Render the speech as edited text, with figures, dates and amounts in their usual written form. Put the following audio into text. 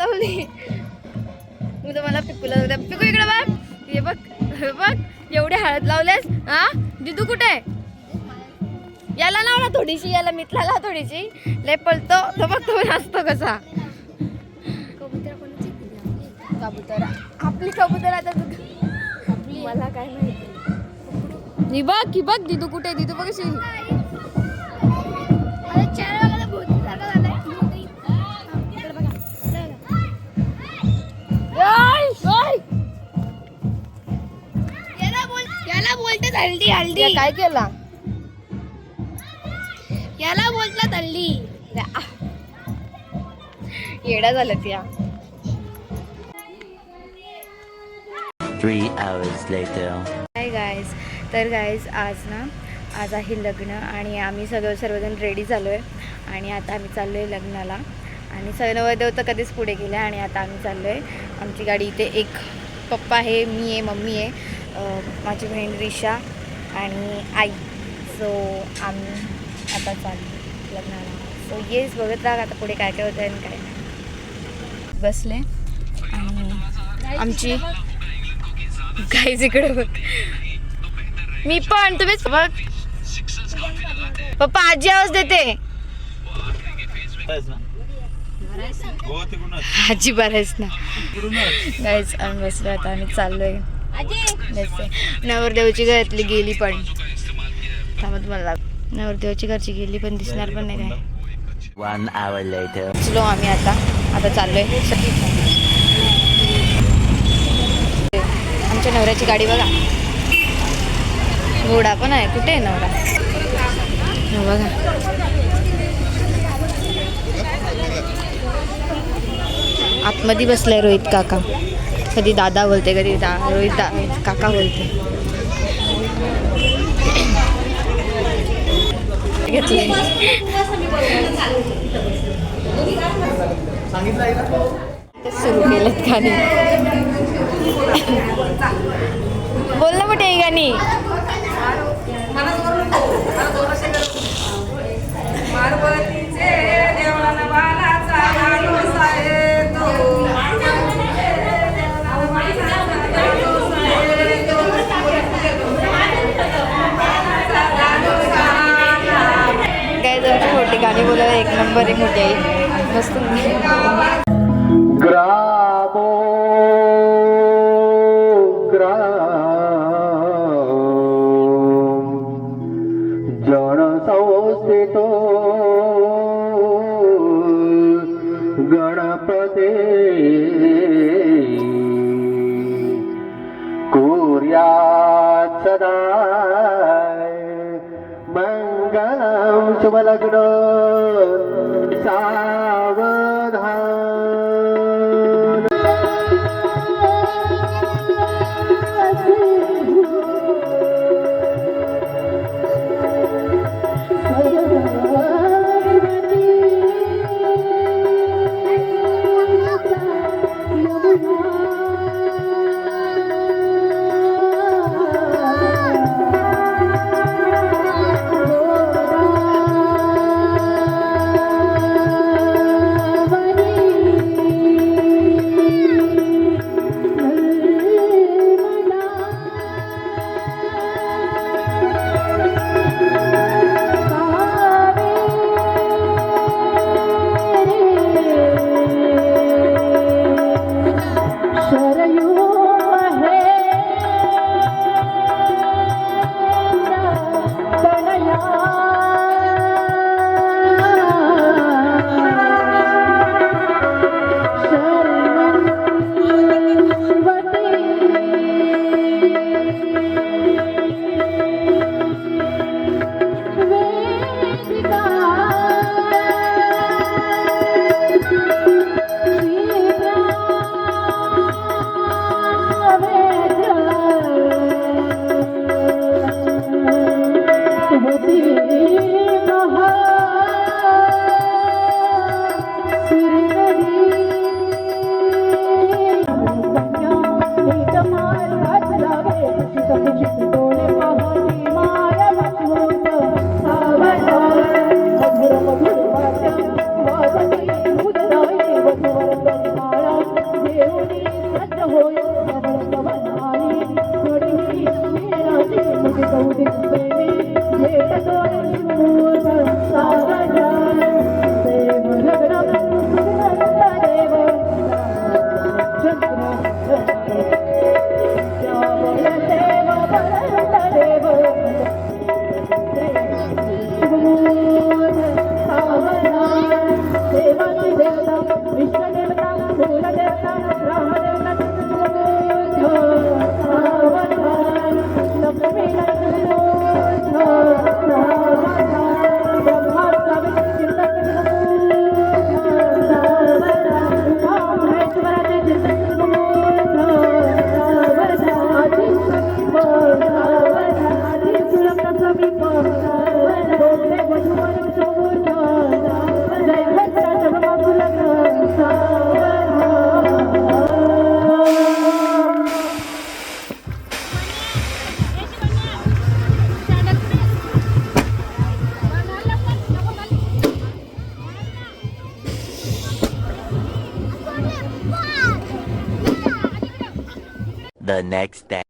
लावली. मी तर मला पिकूला पिकू इकडे बघ. हे बघ बघ एवढे हळद लावलेस. हा दिदू कुठे? याला लाव ना थोडीशी, याला मितला लाव थोडीशी. लय पळतो तो बघ, तो नाचतो कसा. कबूतर आपली कबूतर आता मला काय माहिती. बघ बघ दिदू कुठे? दिदू बघ कशी. याला बोलते हल्दी हल्दी. काय केला? याला बोलतात हल्दी. येडा झालं त्या. 3 hours later. Hi guys. तर गाईज आज आहे लग्न आणि आम्ही सर्वजण रेडी झालो आहे आणि आता आम्ही चाललो आहे लग्नाला. आणि नवरदेव तर कधीच पुढे गेले आणि आता आम्ही चाललो आहे. आमची गाडी इथे एक पप्पा आहे, मी आहे, मम्मी आहे, माझी बहीण रिशा आणि आई. सो आम्ही आता चाललो लग्नाला. सो येस बघत राहा आता पुढे काय काय होतं आणि काय नाही. बसले आणि आमची गाईज इकडे बघ. मी पण तुम्हीच बघ. पप्पा आजी आवाज देते. आजी बरायच ना. गाईज आम्ही बसलो आता आम्ही चाललोय. नवरदेवाची घरातली गेली पण थांबा तुम्हाला. नवरदेवाची घरची गेली पण दिसणार पण नाही काय. 1 hour later. चलो आम्ही आता चाललोय. आमच्या नवऱ्याची गाडी बघा. घोडा पण आहे. कुठे आहे नवरा? बघा आतमध्ये बसलाय रोहित काका. कधी दादा बोलते, कधी रोहित काका बोलते. सुरू केलेत गाणी. बोल ना कुठे ही गाणी. काय जर मोठी गाणी बोलायला एक नंबर एक मोठी आहे. मस्त ग्रामो जन संस्थितो गणपते कुर्यात् सदा मंगलम शुभलग्न सावधान. The next day.